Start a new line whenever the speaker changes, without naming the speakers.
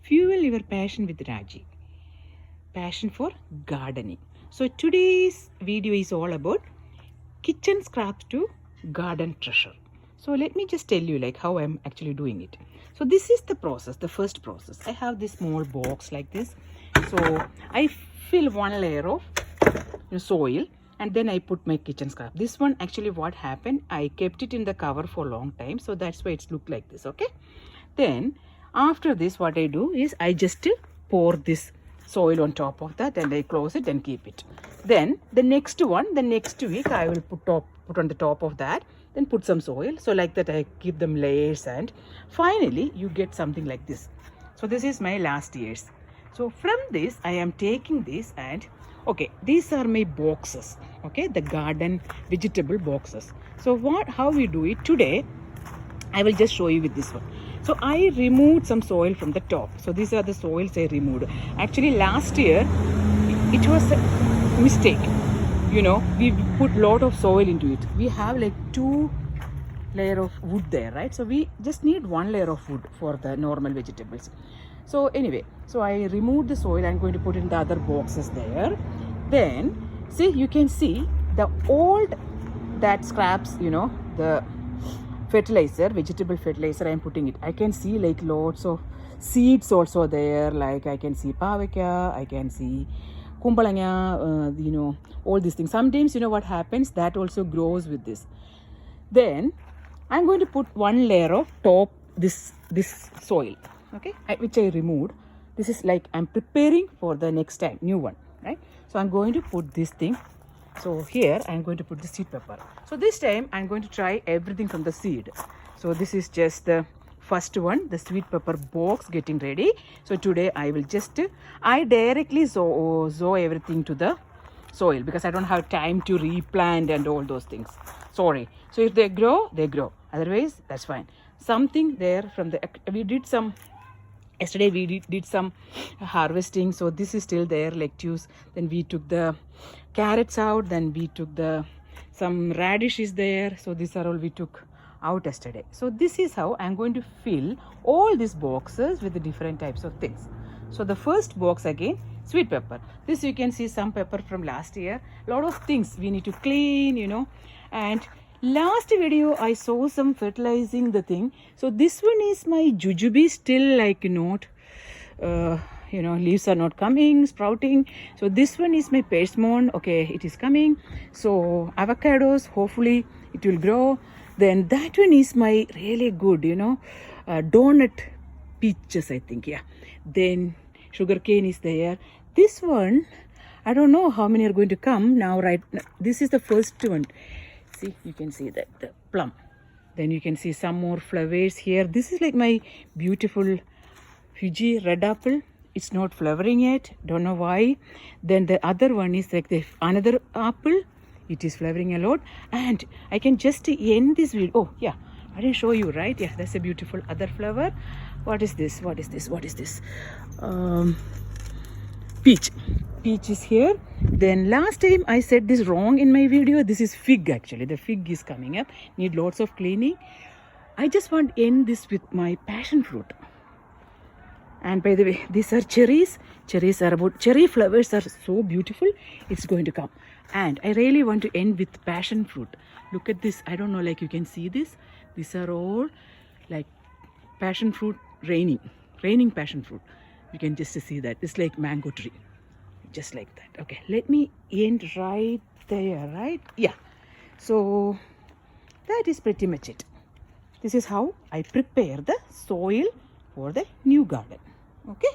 Fuel your passion with Raji. Passion for gardening. So today's video is all about kitchen scraps to garden treasure. So let me just tell you like how I'm actually doing it. So this is the process, the first process. I have this small box like this. So I fill one layer of soil and then I put my kitchen scrap. This one actually what happened, I kept it in the cover for a long time, so that's why it's looked like this. Okay, then after this what I do is I just pour this soil on top of that and I close it and keep it. Then the next week I will put on the top of that, then put some soil. So like that I keep them layers and finally you get something like this. So this is my last year's. So from this I am taking this and okay, these are my boxes, okay, the garden vegetable boxes. So how we do it today, I will just show you with this one. So I removed some soil from the top. So these are the soils I removed. Actually last year it was a mistake, you know, we put lot of soil into it. We have like 2 layer of wood there, right? So we just need 1 layer of wood for the normal vegetables. So anyway, so I removed the soil. I'm going to put in the other boxes there. Then see, you can see the old that scraps, you know, the fertilizer, vegetable fertilizer I'm putting it. I can see like lots of seeds also there, like I can see pavika, I can see kumbalanga, you know, all these things. Sometimes, you know what happens, that also grows with this. Then I'm going to put 1 layer of top this soil, okay, which I removed. This is like I'm preparing for the next time, new one, right? So I'm going to put this thing. So here I'm going to put the seed pepper. So this time I'm going to try everything from the seed. So this is just the first one, the sweet pepper box getting ready. So today I will just I directly sow everything to the soil because I don't have time to replant and all those things. Sorry. So if they grow, they grow. Otherwise, that's fine. Something there from the, we did some, yesterday we did some harvesting. So this is still there, lettuce. Then we took the carrots out. Then we took some radishes there. So these are all we took out yesterday. So this is how I'm going to fill all these boxes with the different types of things. So the first box again, sweet pepper. This you can see some pepper from last year. A lot of things we need to clean, you know. And last video I saw some fertilizing the thing. So this one is my jujube, still like not, you know, leaves are not coming, sprouting. So this one is my persimmon. Okay, it is coming. So avocados, hopefully it will grow. Then that one is my really good, you know, donut peaches, I think. Yeah. Then sugarcane is there. This one, I don't know how many are going to come now. Right, this is the first one. See, you can see that the plum. Then you can see some more flowers here. This is like my beautiful Fuji red apple. It's not flowering yet, don't know why. Then the other one is like the another apple. It is flowering a lot. And I can just end this video. Oh yeah, I didn't show you, right? Yeah, that's a beautiful other flower. What is this? What is this? What is this? Peach. Peach is here. Then last time I said this wrong in my video. This is fig actually. The fig is coming up. Need lots of cleaning. I just want to end this with my passion fruit. And by the way, these are cherries. Cherries are about, cherry flowers are so beautiful. It's going to come. And I really want to end with passion fruit. Look at this. I don't know, like you can see this. These are all like passion fruit raining passion fruit. You can just see that. It's like mango tree. Just like that. Okay, let me end right there, right? Yeah. So that is pretty much it. This is how I prepare the soil for the new garden. Okay.